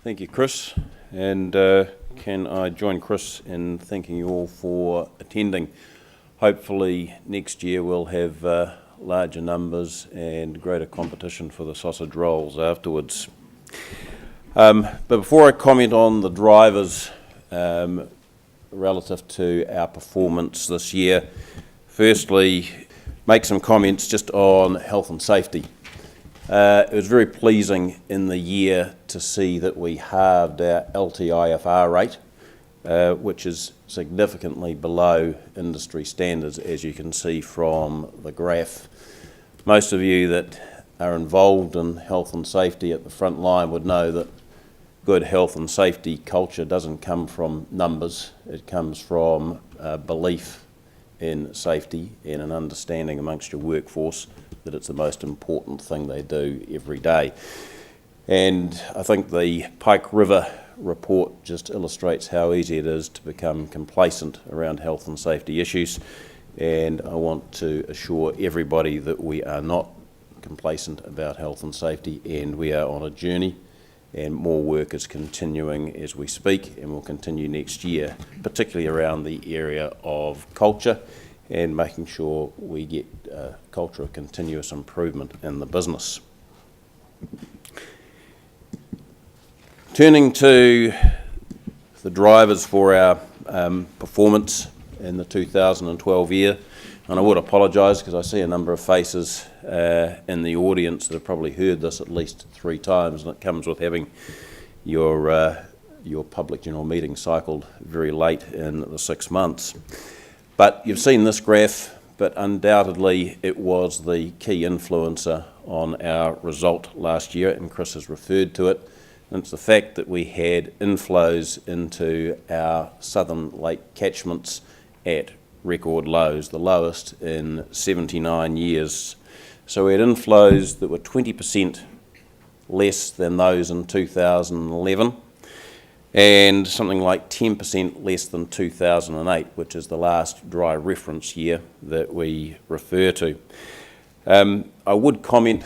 Thank you, Chris, and can I join Chris in thanking you all for attending. Hopefully next year we'll have larger numbers and greater competition for the sausage rolls afterwards. But before I comment on the drivers relative to our performance this year, firstly make some comments just on health and safety. It was very pleasing in the year to see that we halved our LTIFR rate, which is significantly below industry standards, as you can see from the graph. Most of you that are involved in health and safety at the front line would know that good health and safety culture doesn't come from numbers. It comes from belief in safety and an understanding amongst your workforce that it's the most important thing they do every day. And I think the Pike River report just illustrates how easy it is to become complacent around health and safety issues, and I want to assure everybody that we are not complacent about health and safety, and we are on a journey, and more work is continuing as we speak and will continue next year, particularly around the area of culture and making sure we get a culture of continuous improvement in the business. Turning to the drivers for our performance in the 2012 year, and I would apologise because I see a number of faces in the audience that have probably heard this at least 3 times, and it comes with having your public general meeting cycled very late in the 6 months. But you've seen this graph, but undoubtedly it was the key influencer on our result last year, and Chris has referred to it. And it's the fact that we had inflows into our southern lake catchments at record lows, the lowest in 79 years. So we had inflows that were 20% less than those in 2011 and something like 10% less than 2008, which is the last dry reference year that we refer to. I would comment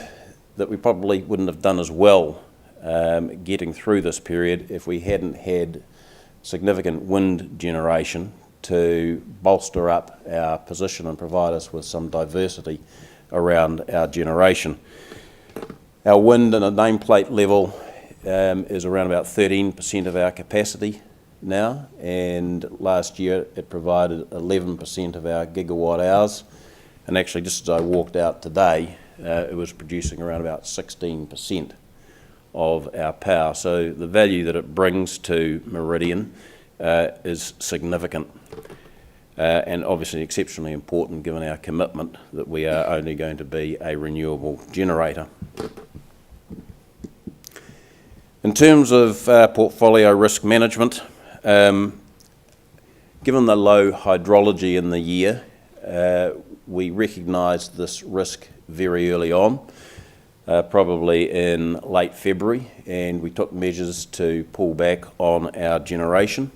that we probably wouldn't have done as well getting through this period if we hadn't had significant wind generation to bolster up our position and provide us with some diversity around our generation. Our wind at a nameplate level is around about 13% of our capacity now, and last year it provided 11% of our gigawatt hours, and actually just as I walked out today it was producing around about 16% of our power. So the value that it brings to Meridian is significant and obviously exceptionally important given our commitment that we are only going to be a renewable generator. In terms of portfolio risk management, given the low hydrology in the year, we recognised this risk very early on, probably in late February, and we took measures to pull back on our generation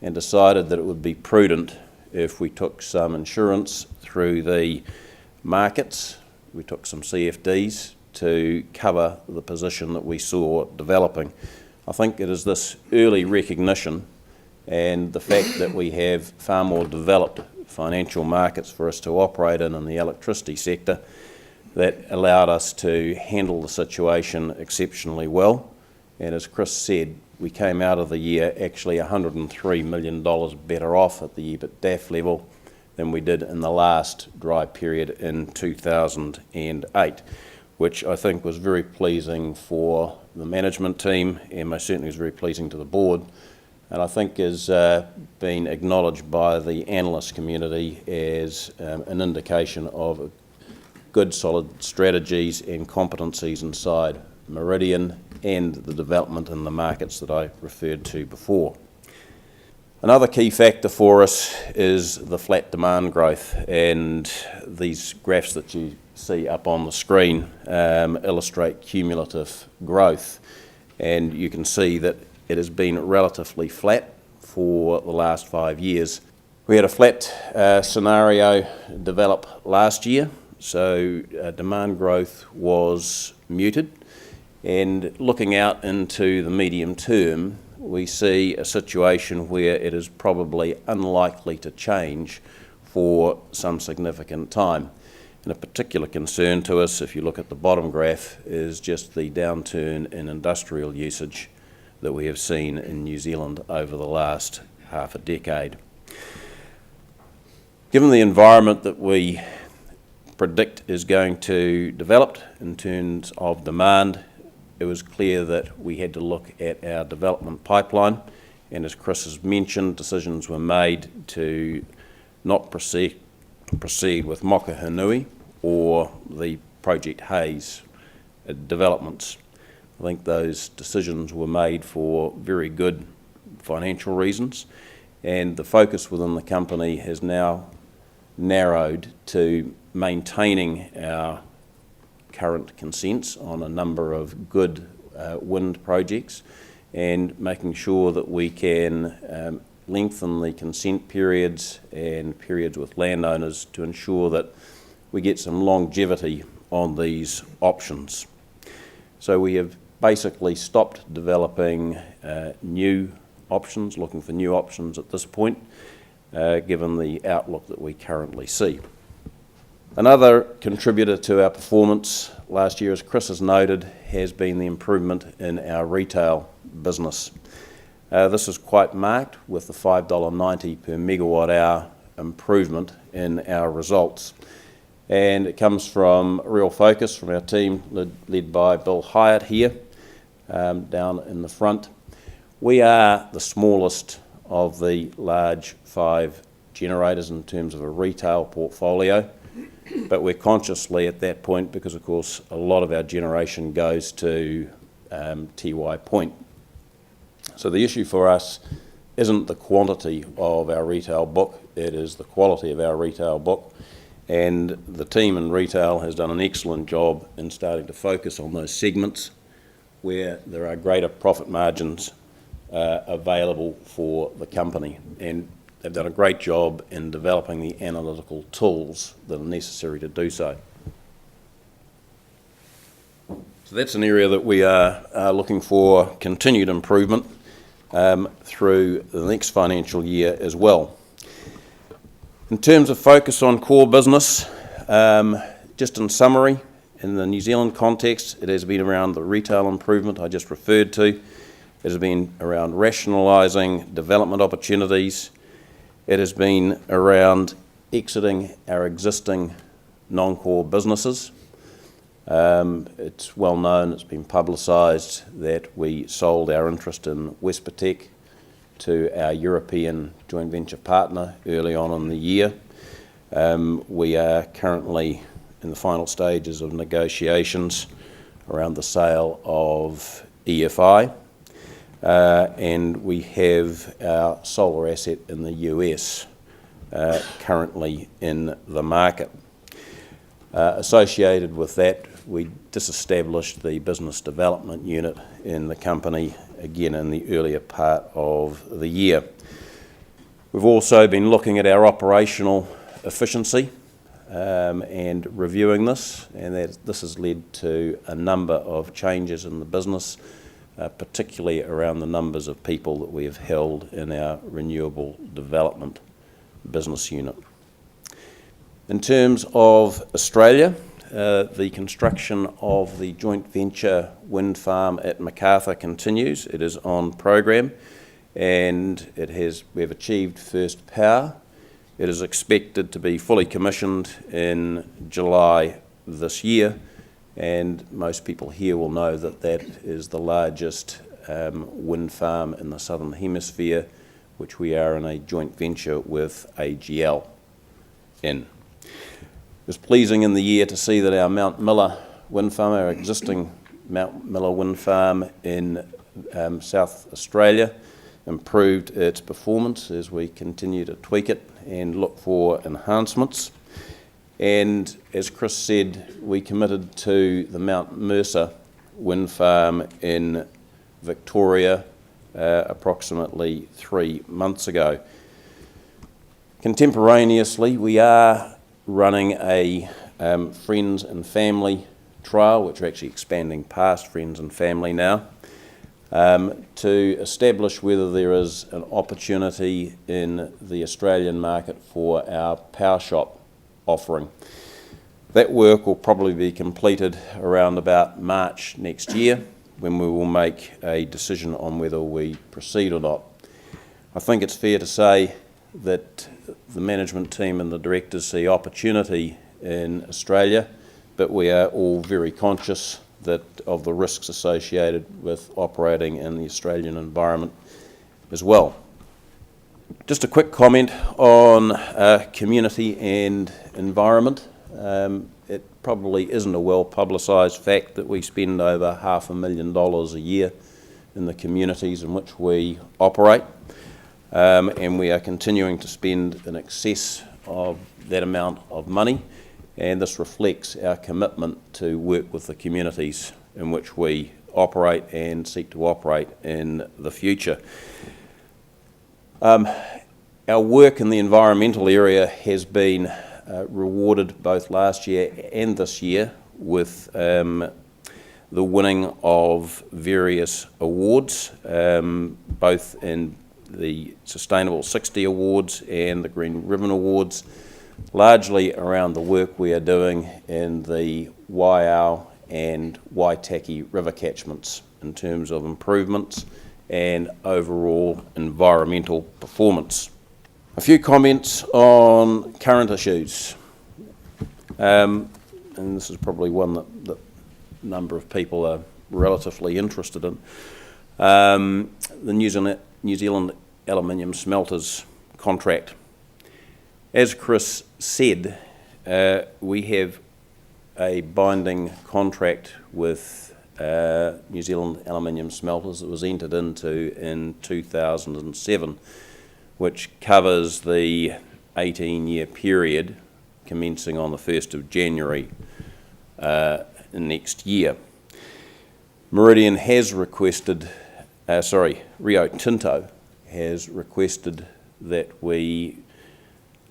and decided that it would be prudent if we took some insurance through the markets. We took some CFDs to cover the position that we saw developing. I think it is this early recognition and the fact that we have far more developed financial markets for us to operate in the electricity sector that allowed us to handle the situation exceptionally well. And as Chris said, we came out of the year actually $103 million better off at the EBITDAF level than we did in the last dry period in 2008, which I think was very pleasing for the management team and most certainly was very pleasing to the board, and I think is being acknowledged by the analyst community as an indication of good solid strategies and competencies inside Meridian and the development in the markets that I referred to before. Another key factor for us is the flat demand growth, and these graphs that you see up on the screen illustrate cumulative growth, and you can see that it has been relatively flat for the last 5 years. We had a flat scenario develop last year, so demand growth was muted, And looking out into the medium term, we see a situation where it is probably unlikely to change for some significant time. And a particular concern to us, if you look at the bottom graph, is just the downturn in industrial usage that we have seen in New Zealand over the last half a decade. Given the environment that we predict is going to develop in terms of demand, it was clear that we had to look at our development pipeline, and as Chris has mentioned, decisions were made to not proceed with Mokahinui or the Project Hayes developments. I think those decisions were made for very good financial reasons, and the focus within the company has now narrowed to maintaining our current consents on a number of good wind projects and making sure that we can lengthen the consent periods and periods with landowners to ensure that we get some longevity on these options. So we have basically stopped developing new options, looking for new options at this point, given the outlook that we currently see. Another contributor to our performance last year, as Chris has noted, has been the improvement in our retail business. This is quite marked with the $5.90 per megawatt hour improvement in our results. And it comes from a real focus from our team led by Bill Hyatt here, down in the front. We are the smallest of the large 5 generators in terms of a retail portfolio, but we're consciously at that point because, of course, a lot of our generation goes to Tiwai Point. So the issue for us isn't the quantity of our retail book, it is the quality of our retail book. And the team in retail has done an excellent job in starting to focus on those segments where there are greater profit margins available for the company. And they've done a great job in developing the analytical tools that are necessary to do so. So that's an area that we are looking for continued improvement through the next financial year as well. In terms of focus on core business, just in summary, in the New Zealand context, it has been around the retail improvement I just referred to. It has been around rationalising development opportunities. It has been around exiting our existing non-core businesses. It's well known, it's been publicised that we sold our interest in Westpatek to our European joint venture partner early on in the year. We are currently in the final stages of negotiations around the sale of EFI, and we have our solar asset in the US currently in the market. Associated with that, we disestablished the business development unit in the company again in the earlier part of the year. We've also been looking at our operational efficiency and reviewing this, and this has led to a number of changes in the business, particularly around the numbers of people that we have held in our renewable development business unit. In terms of Australia, the construction of the joint venture wind farm at Macarthur continues. It is on program, and we have achieved first power. It is expected to be fully commissioned in July this year, and most people here will know that that is the largest wind farm in the Southern Hemisphere, which we are in a joint venture with AGL in. It was pleasing in the year to see that our Mount Miller wind farm, our existing Mount Miller wind farm in South Australia, improved its performance as we continue to tweak it and look for enhancements. And as Chris said, we committed to the Mount Mercer wind farm in Victoria approximately 3 months ago. Contemporaneously, we are running a friends and family trial, which are actually expanding past friends and family now, to establish whether there is an opportunity in the Australian market for our power shop offering. That work will probably be completed around about March next year, when we will make a decision on whether we proceed or not. I think it's fair to say that the management team and the directors see opportunity in Australia, but we are all very conscious of the risks associated with operating in the Australian environment as well. Just a quick comment on community and environment. It probably isn't a well publicised fact that we spend over $500,000 a year in the communities in which we operate, and we are continuing to spend in excess of that amount of money, and this reflects our commitment to work with the communities in which we operate and seek to operate in the future. Our work in the environmental area has been rewarded both last year and this year with the winning of various awards, both in the Sustainable 60 Awards and the Green Ribbon Awards, largely around the work we are doing in the Waiau and Waitaki river catchments in terms of improvements and overall environmental performance. A few comments on current issues, and this is probably one that a number of people are relatively interested in. The New Zealand aluminium smelters contract. As Chris said, we have a binding contract with New Zealand aluminium smelters that was entered into in 2007, which covers the 18-year period commencing on the 1st of January next year. Meridian has requested, Rio Tinto has requested that we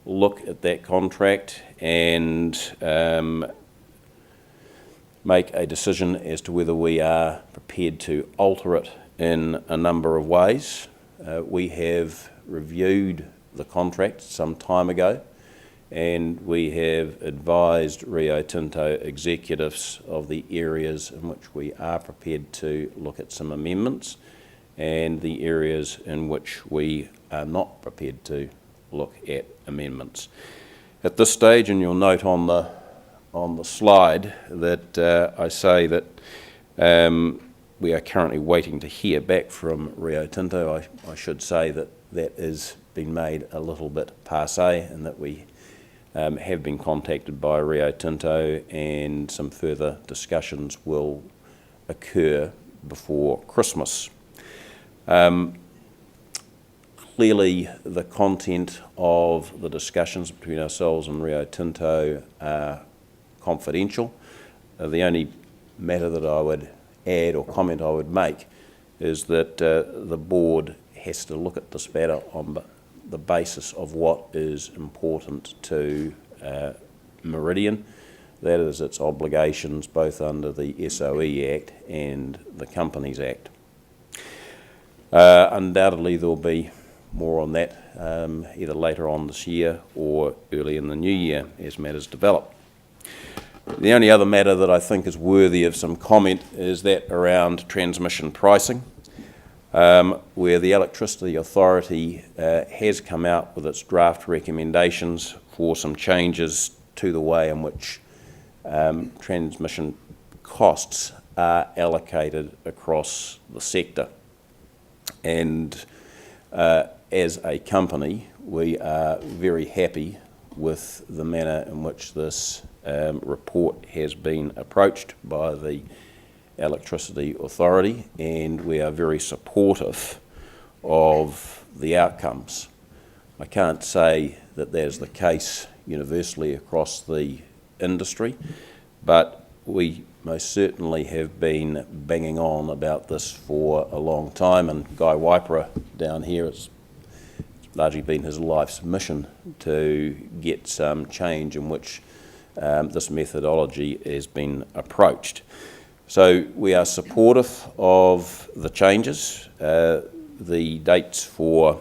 look at that contract and make a decision as to whether we are prepared to alter it in a number of ways. We have reviewed the contract some time ago, and we have advised Rio Tinto executives of the areas in which we are prepared to look at some amendments and the areas in which we are not prepared to look at amendments. At this stage, and you'll note on the slide that I say that we are currently waiting to hear back from Rio Tinto. I should say that has been made a little bit passé, and that we have been contacted by Rio Tinto, and some further discussions will occur before Christmas. Clearly, the content of the discussions between ourselves and Rio Tinto are confidential. The only matter that I would add or comment I would make is that the board has to look at this matter on the basis of what is important to Meridian. That is its obligations both under the SOE Act and the Companies Act. Undoubtedly there will be more on that either later on this year or early in the new year as matters develop. The only other matter that I think is worthy of some comment is that around transmission pricing, where the Electricity Authority has come out with its draft recommendations for some changes to the way in which transmission costs are allocated across the sector. And as a company, we are very happy with the manner in which this report has been approached by the Electricity Authority, and we are very supportive of the outcomes. I can't say that that is the case universally across the industry, but we most certainly have been banging on about this for a long time, and Guy Waipara down here, it's largely been his life's mission to get some change in which this methodology has been approached. So we are supportive of the changes. The dates for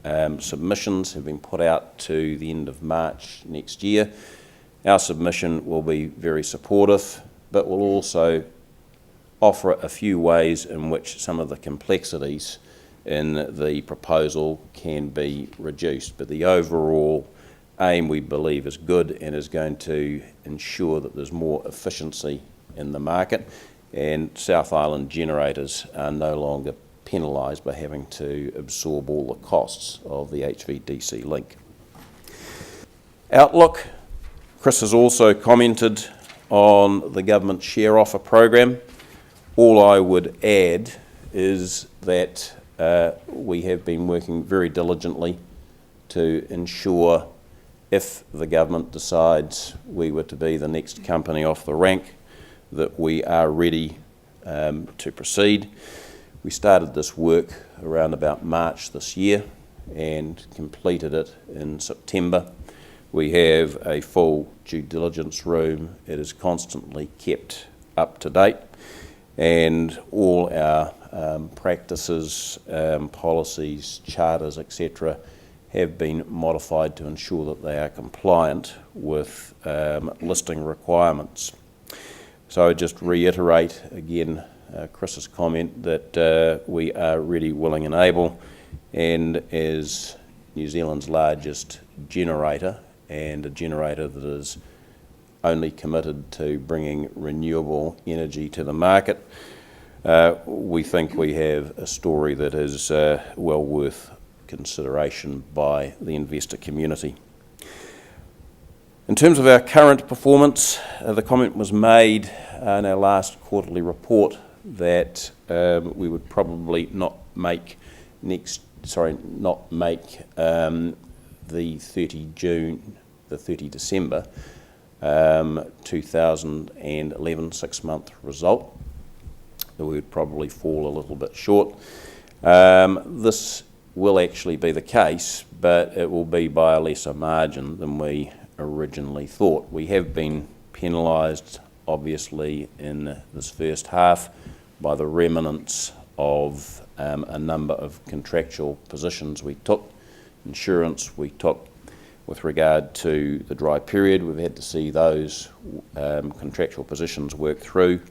submissions have been put out to the end of March next year. Our submission will be very supportive, but will also offer a few ways in which some of the complexities in the proposal can be reduced. But the overall aim, we believe, is good and is going to ensure that there's more efficiency in the market, and South Island generators are no longer penalised by having to absorb all the costs of the HVDC link. Outlook. Chris has also commented on the government share offer program. All I would add is that we have been working very diligently to ensure if the government decides we were to be the next company off the rank, that we are ready to proceed. We started this work around about March this year and completed it in September. We have a full due diligence room. It is constantly kept up to date, and all our practices, policies, charters, etc. have been modified to ensure that they are compliant with listing requirements. So I just reiterate again Chris's comment that we are ready, willing and able, and as New Zealand's largest generator, and a generator that is only committed to bringing renewable energy to the market, we think we have a story that is well worth consideration by the investor community. In terms of our current performance, the comment was made in our last quarterly report that we would probably not make the 30 December 2011 6-month result. We would probably fall a little bit short. This will actually be the case, but it will be by a lesser margin than we originally thought. We have been penalised, obviously, in this first half by the remnants of a number of contractual positions we took, insurance we took with regard to the dry period. We've had to see those contractual positions work through,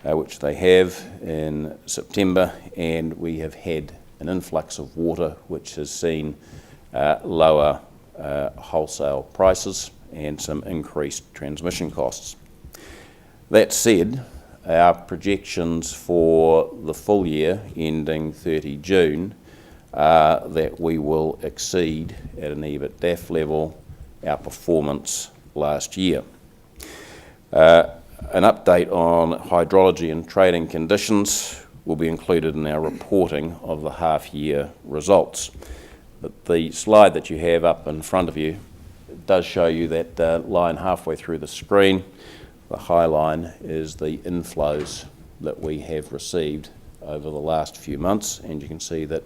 which they have in September, and we have had an influx of water which has seen lower wholesale prices and some increased transmission costs. That said, our projections for the full year ending 30 June are that we will exceed at an EBITDAF level our performance last year. An update on hydrology and trading conditions will be included in our reporting of the half-year results. But the slide that you have up in front of you does show you that line halfway through the screen. The high line is the inflows that we have received over the last few months, and you can see that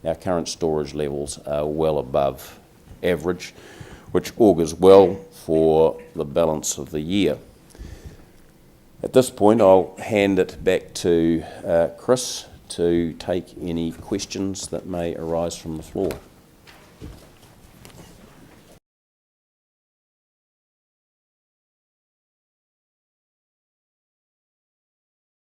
our current storage levels are well above average, which augurs well for the balance of the year. At this point, I'll hand it back to Chris to take any questions that may arise from the floor.